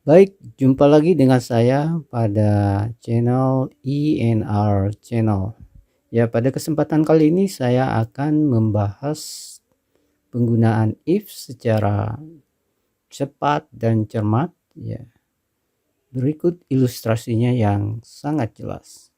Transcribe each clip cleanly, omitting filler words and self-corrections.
Baik, jumpa lagi dengan saya pada channel INR Channel. Ya, pada kesempatan kali ini saya akan membahas penggunaan if secara cepat dan cermat. Ya, berikut ilustrasinya yang sangat jelas.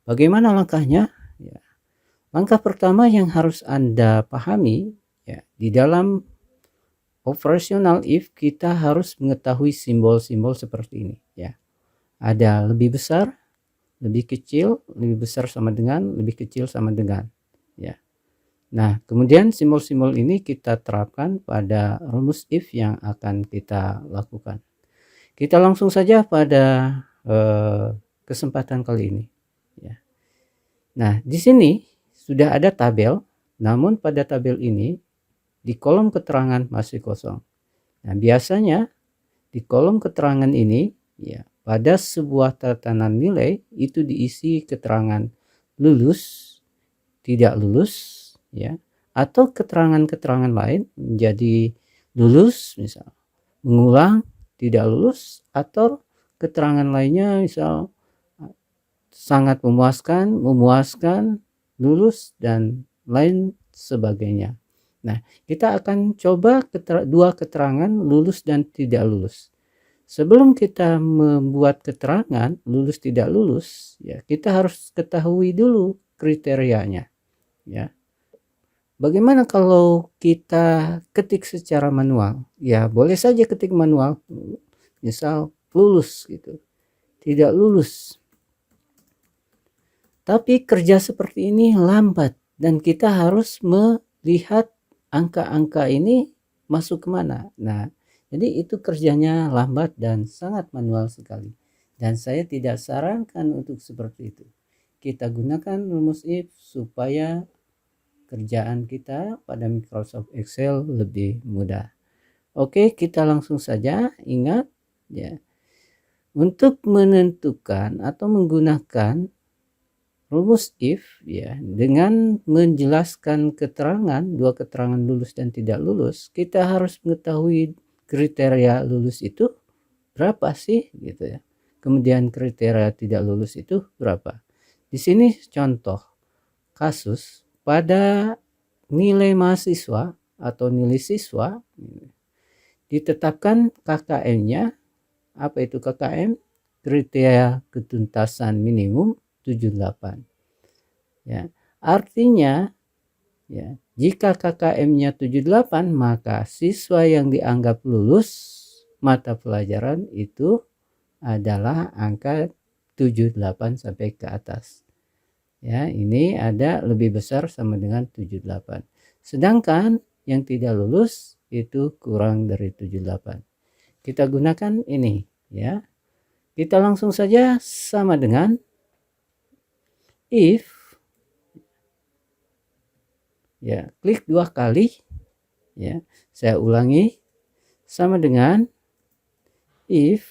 Bagaimana langkahnya? Ya, langkah pertama yang harus Anda pahami, ya, di dalam operasional if kita harus mengetahui simbol-simbol seperti ini. Ya, ada lebih besar, lebih kecil, lebih besar sama dengan, lebih kecil sama dengan, ya. Nah, kemudian simbol-simbol ini kita terapkan pada rumus if yang akan kita lakukan. Kita langsung saja pada kesempatan kali ini, ya. Nah, di sini sudah ada tabel, namun pada tabel ini di kolom keterangan masih kosong. Nah, biasanya di kolom keterangan ini, ya, pada sebuah tatanan nilai itu diisi keterangan lulus, tidak lulus, ya, atau keterangan-keterangan lain menjadi lulus, misal mengulang, tidak lulus, atau keterangan lainnya misal sangat memuaskan, memuaskan, lulus, dan lain sebagainya. Nah, kita akan coba dua keterangan lulus dan tidak lulus. Sebelum kita membuat keterangan lulus tidak lulus, ya, kita harus ketahui dulu kriterianya, ya. Bagaimana kalau kita ketik secara manual? Ya, boleh saja ketik manual. Misal lulus gitu. Tidak lulus. Tapi kerja seperti ini lambat dan kita harus melihat angka-angka ini masuk kemana. Nah, jadi itu kerjanya lambat dan sangat manual sekali. Dan saya tidak sarankan untuk seperti itu. Kita gunakan rumus if supaya kerjaan kita pada Microsoft Excel lebih mudah. Oke, kita langsung saja. Ingat, ya, untuk menentukan atau menggunakan rumus if, ya, dengan menjelaskan keterangan, dua keterangan lulus dan tidak lulus, kita harus mengetahui kriteria lulus itu berapa sih, gitu ya. Kemudian kriteria tidak lulus itu berapa. Di sini contoh kasus pada nilai mahasiswa atau nilai siswa ditetapkan KKM-nya. Apa itu KKM? Kriteria ketuntasan minimum 78. Ya, artinya, ya, jika KKM-nya 78, maka siswa yang dianggap lulus mata pelajaran itu adalah angka 78 sampai ke atas. Ya, ini ada lebih besar sama dengan 78. Sedangkan yang tidak lulus itu kurang dari 78. Kita gunakan ini, ya. Kita langsung saja sama dengan if, ya, klik dua kali, ya. Saya ulangi, sama dengan if,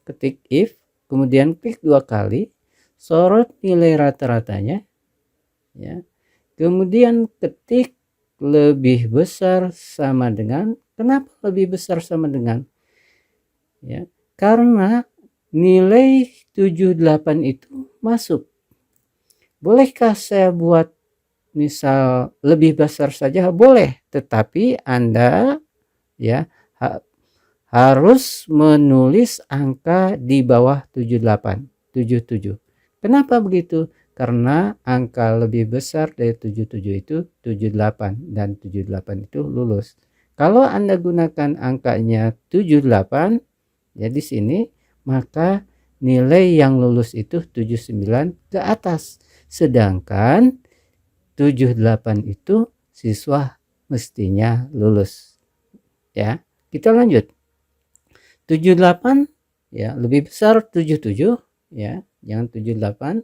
ketik if, kemudian klik dua kali, sorot nilai rata-ratanya, ya. Kemudian ketik lebih besar sama dengan, kenapa lebih besar sama dengan? Ya, karena nilai 78 itu masuk. Bolehkah saya buat misal lebih besar saja? Boleh, tetapi Anda, ya, harus menulis angka di bawah 78, 77. Kenapa begitu? Karena angka lebih besar dari 77 itu 78 dan 78 itu lulus. Kalau Anda gunakan angkanya 78, ya di sini, maka nilai yang lulus itu 79 ke atas. Sedangkan 78 itu siswa mestinya lulus. Ya, kita lanjut. 78, ya, lebih besar 77, ya, jangan 78.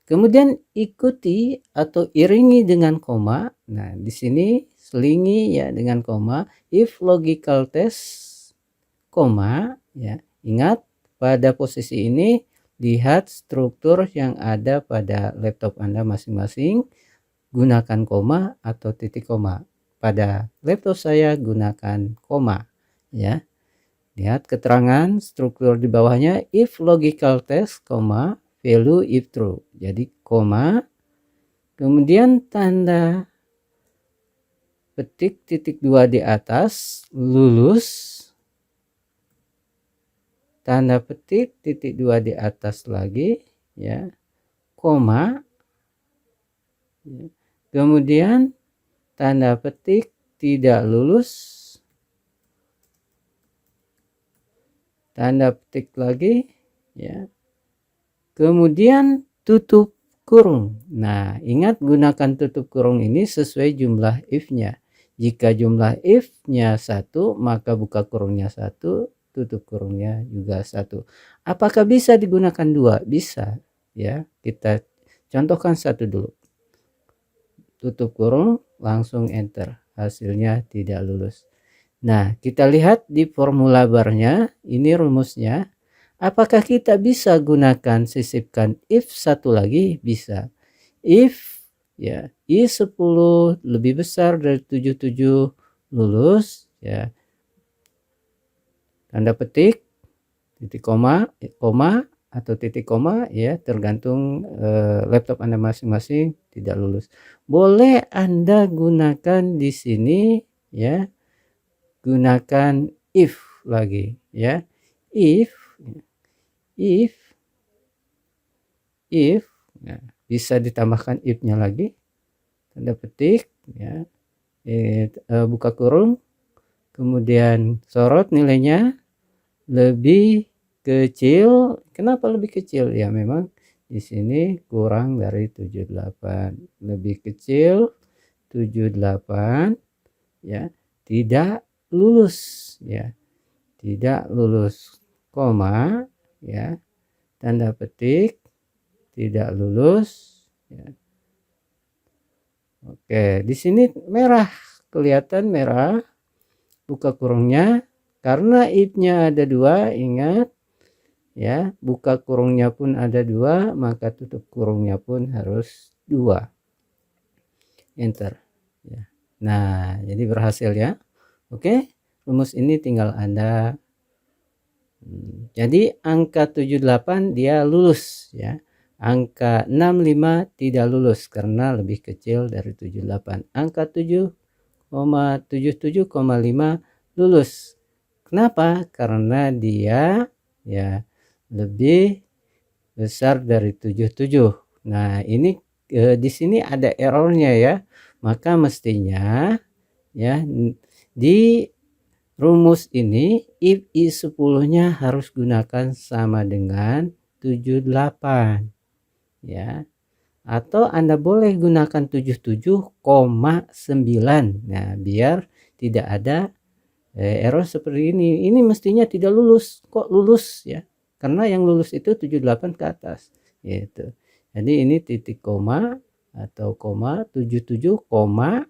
Kemudian ikuti atau iringi dengan koma. Nah, di sini selingi, ya, dengan koma. If logical test, koma, ya. Ingat pada posisi ini lihat struktur yang ada pada laptop Anda masing-masing, gunakan koma atau titik koma. Pada laptop saya gunakan koma, ya. Lihat keterangan struktur di bawahnya, if logical test, koma, value if true. Jadi koma, kemudian tanda petik titik 2 di atas, lulus, tanda petik titik 2 di atas lagi, ya, koma, ya. Kemudian tanda petik tidak lulus, tanda petik lagi, ya, kemudian tutup kurung. Nah, ingat gunakan tutup kurung ini sesuai jumlah if-nya. Jika jumlah if-nya 1, maka buka kurungnya 1, tutup kurungnya juga 1. Apakah bisa digunakan 2? Bisa, ya. Kita contohkan 1 dulu. Tutup kurung, langsung enter. Hasilnya tidak lulus. Nah, kita lihat di formula barnya, ini rumusnya. Apakah kita bisa gunakan sisipkan if 1 lagi? Bisa. If, ya, i10 lebih besar dari 77, lulus, ya. Tanda petik titik koma atau titik koma, ya, tergantung laptop Anda masing-masing, tidak lulus. Boleh Anda gunakan di sini, ya, gunakan if lagi, ya. If, nah, bisa ditambahkan if-nya lagi, tanda petik, ya, buka kurung, kemudian sorot nilainya lebih kecil. Kenapa lebih kecil? Ya memang di sini kurang dari 78, lebih kecil 78, ya, tidak lulus, ya, tidak lulus, koma, ya, tanda petik tidak lulus, ya. Oke, di sini merah, kelihatan merah, buka kurungnya, karena if-nya ada 2, ingat, ya, buka kurungnya pun ada 2, maka tutup kurungnya pun harus 2. Enter, ya. Nah, jadi berhasil, ya. Oke, rumus ini tinggal Anda. Jadi angka 78 dia lulus, ya. Angka 65 tidak lulus karena lebih kecil dari 78. Angka 7,77,5 lulus. Kenapa? Karena dia, ya, lebih besar dari 77. Nah, ini di sini ada errornya, ya. Maka mestinya, ya, di rumus ini if i10-nya harus gunakan sama dengan 78, ya. Atau Anda boleh gunakan 77,9. Nah, biar tidak ada error seperti ini. Ini mestinya tidak lulus, kok lulus, ya. Karena yang lulus itu 78 ke atas, gitu. Jadi ini titik koma atau koma 77,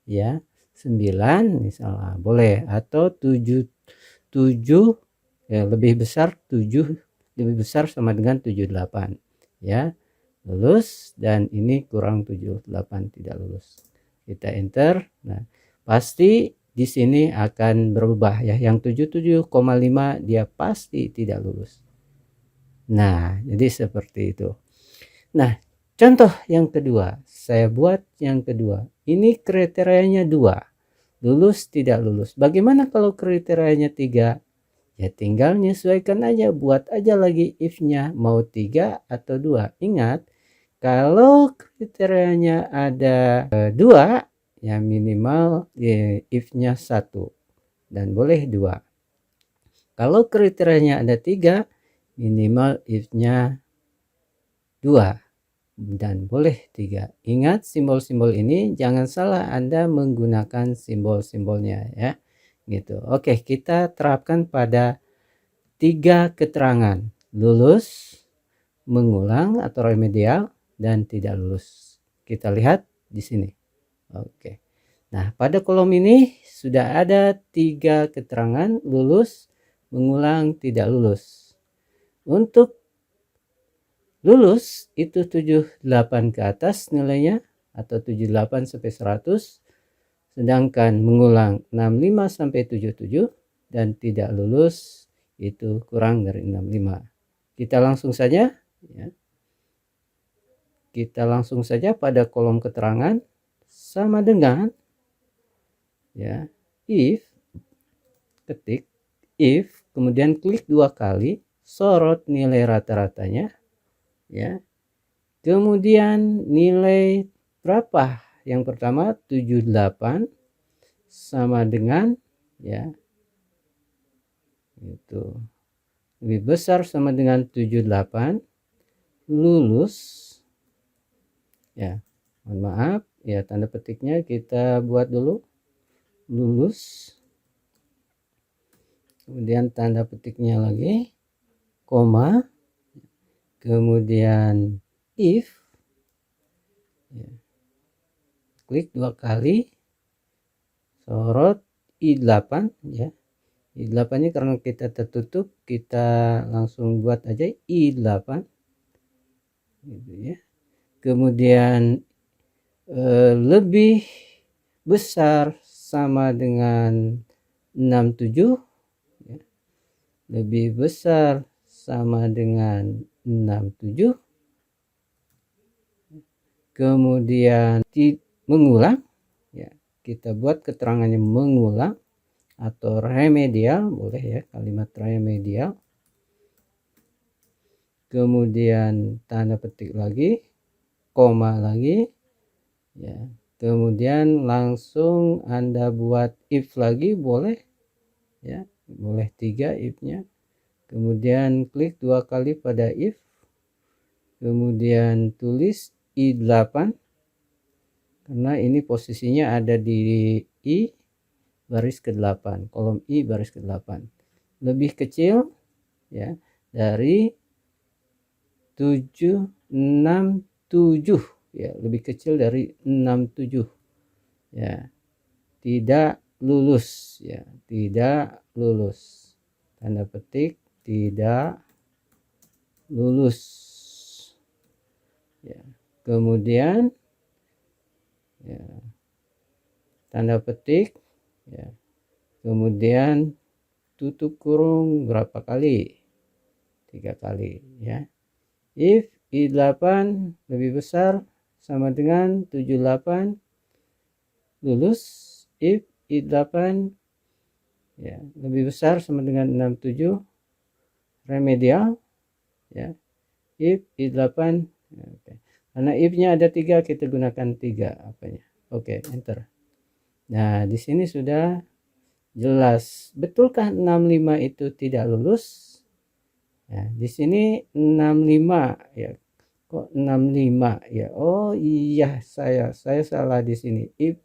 ya, 9 misalnya boleh, atau 77, ya, lebih besar 7, lebih besar sama dengan 78, ya, lulus. Dan ini kurang 78 tidak lulus. Kita enter. Nah, pasti di sini akan berubah, ya. Yang 77,5 dia pasti tidak lulus. Nah, jadi seperti itu. Nah, contoh yang kedua, saya buat yang kedua. Ini kriterianya 2. Lulus tidak lulus. Bagaimana kalau kriterianya 3? Ya tinggal menyesuaikan aja, buat aja lagi if-nya mau 3 atau 2. Ingat, kalau kriterianya ada 2, ya minimal if-nya 1 dan boleh 2. Kalau kriterianya ada 3, minimal if-nya 2 dan boleh 3. Ingat simbol-simbol ini, jangan salah Anda menggunakan simbol-simbolnya, ya. Gitu. Oke, kita terapkan pada 3 keterangan: lulus, mengulang atau remedial, dan tidak lulus. Kita lihat di sini. Oke. Nah, pada kolom ini sudah ada 3 keterangan: lulus, mengulang, tidak lulus. Untuk Lulus itu 78 ke atas nilainya atau 78 sampai 100, sedangkan mengulang 65 sampai 77 dan tidak lulus itu kurang dari 65. Kita langsung saja ya. Kita langsung saja pada kolom keterangan sama dengan ya, if, ketik if, kemudian klik 2 kali, sorot nilai rata-ratanya ya. Kemudian nilai berapa? Yang pertama 78 sama dengan ya, itu lebih besar sama dengan 78, lulus ya. Mohon maaf ya, tanda petiknya kita buat dulu, lulus, kemudian tanda petiknya lagi, koma, kemudian if ya. Klik 2 kali, sorot I8 ya. I8 nya karena kita tertutup, kita langsung buat aja I8 gitu ya. Kemudian lebih besar sama dengan 67 ya. Lebih besar sama dengan 67, kemudian mengulang ya, kita buat keterangannya mengulang atau remedial, boleh ya, kalimat remedial. Kemudian tanda petik lagi, koma lagi ya. Kemudian langsung Anda buat if lagi, boleh ya, boleh 3 if-nya. Kemudian klik 2 kali pada if, kemudian tulis I8 karena ini posisinya ada di I baris ke-8, kolom I baris ke-8, lebih kecil ya dari 767 ya, lebih kecil dari 67 ya, tidak lulus ya, tidak lulus, tanda petik tidak lulus ya. Kemudian ya, tanda petik ya, kemudian tutup kurung berapa kali? 3 kali ya. If I8 lebih besar sama dengan 78, lulus. If I8 ya lebih besar sama dengan 67, remedial ya. If I8 ya, okay. Karena if-nya ada 3, kita gunakan 3 apanya. Oke, enter. Nah, di sini sudah jelas. Betulkah 65 itu tidak lulus? Ya, di sini 65 ya. Kok 65 ya? Oh iya, saya salah di sini. If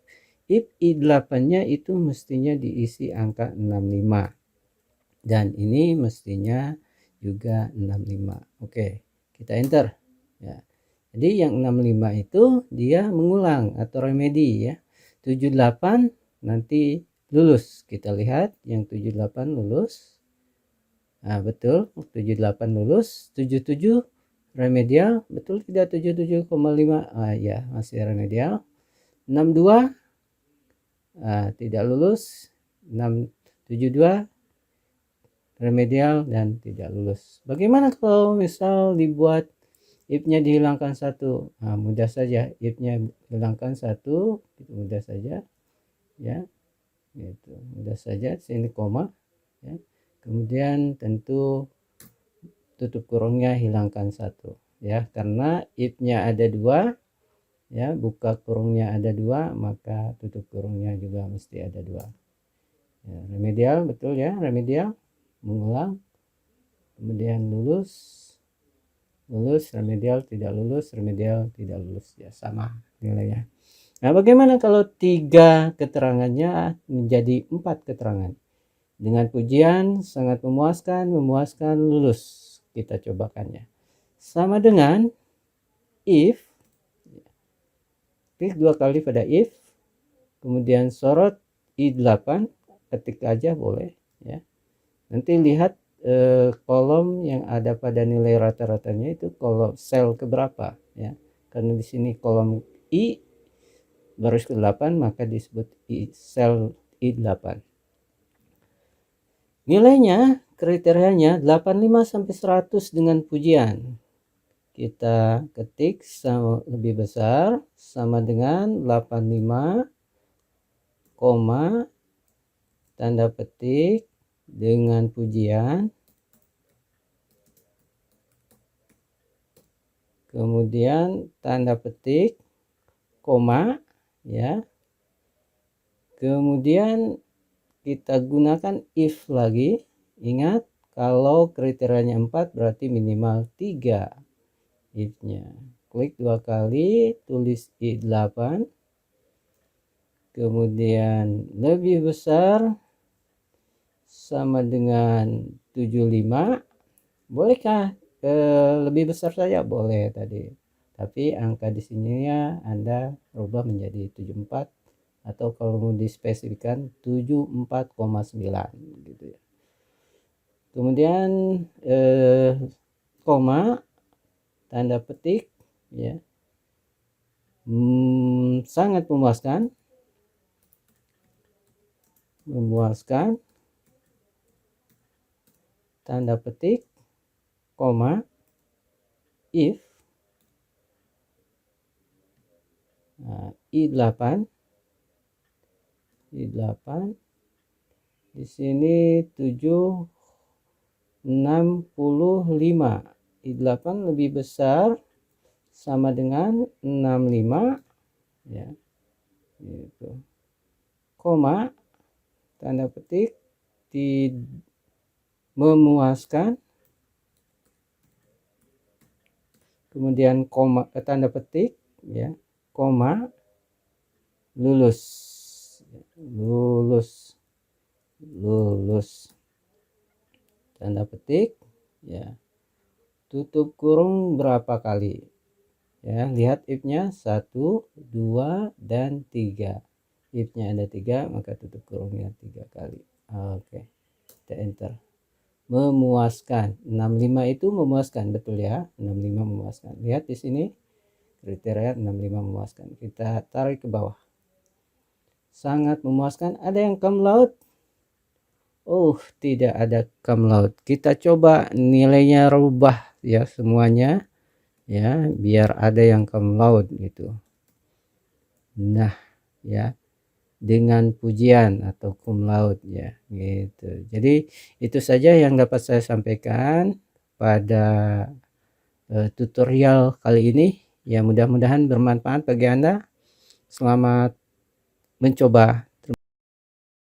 I8-nya itu mestinya diisi angka 65. Dan ini mestinya juga 65. Oke, kita enter ya. Jadi yang 65 itu dia mengulang atau remedi ya. 78 nanti lulus. Kita lihat yang 78 lulus. Nah, betul, 78 lulus. 77 remedial, betul tidak 77,5? Ya, masih remedial. 62 tidak lulus. 672 remedial dan tidak lulus. Bagaimana kalau misal dibuat if-nya dihilangkan 1? Nah, mudah saja, if-nya hilangkan 1, itu mudah saja ya. Gitu, mudah saja, sini koma ya. Kemudian tentu tutup kurungnya hilangkan 1 ya, karena if-nya ada 2 ya, buka kurungnya ada 2, maka tutup kurungnya juga mesti ada 2 ya. Remedial, betul ya, remedial, mengulang, kemudian lulus, remedial, tidak lulus, remedial, tidak lulus ya, sama nilainya. Nah, bagaimana kalau 3 keterangannya menjadi 4 keterangan? Dengan pujian sangat memuaskan, lulus. Kita cobakannya. Sama dengan if, klik 2 kali pada if, kemudian sorot I8, ketik aja boleh ya. Nanti lihat kolom yang ada pada nilai rata-ratanya itu kolom sel keberapa ya. Karena di sini kolom I baris ke-8 maka disebut sel I8. Nilainya kriterianya 85 sampai 100 dengan pujian. Kita ketik sama lebih besar sama dengan 85, tanda petik dengan pujian, kemudian tanda petik, koma ya, kemudian kita gunakan if lagi. Ingat kalau kriterianya 4 berarti minimal 3 if-nya. Klik 2 kali, tulis I8, kemudian lebih besar sama dengan 75. Bolehkah lebih besar saja? Boleh tadi, tapi angka di sini ya Anda rubah menjadi 74 atau kalau mau dispesifikkan 74,9 gitu ya. Kemudian koma, tanda petik ya, sangat memuaskan, tanda petik, koma, if, I8 di sini 765. I8 lebih besar sama dengan 65 ya, gitu. Koma, tanda petik, memuaskan, kemudian koma, tanda petik ya, koma, lulus, tanda petik ya, tutup kurung berapa kali ya, lihat if-nya 1, 2 dan 3. If-nya ada 3 maka tutup kurungnya 3 kali. Oke, kita enter. Memuaskan, 65 itu memuaskan, betul ya, 65 memuaskan. Lihat di sini kriteria 65 memuaskan. Kita tarik ke bawah, sangat memuaskan. Ada yang cum laude? Oh, tidak ada cum laude. Kita coba nilainya rubah ya semuanya ya, biar ada yang cum laude gitu. Nah ya, dengan pujian atau cum laude ya gitu. Jadi itu saja yang dapat saya sampaikan pada tutorial kali ini ya, mudah-mudahan bermanfaat bagi Anda. Selamat mencoba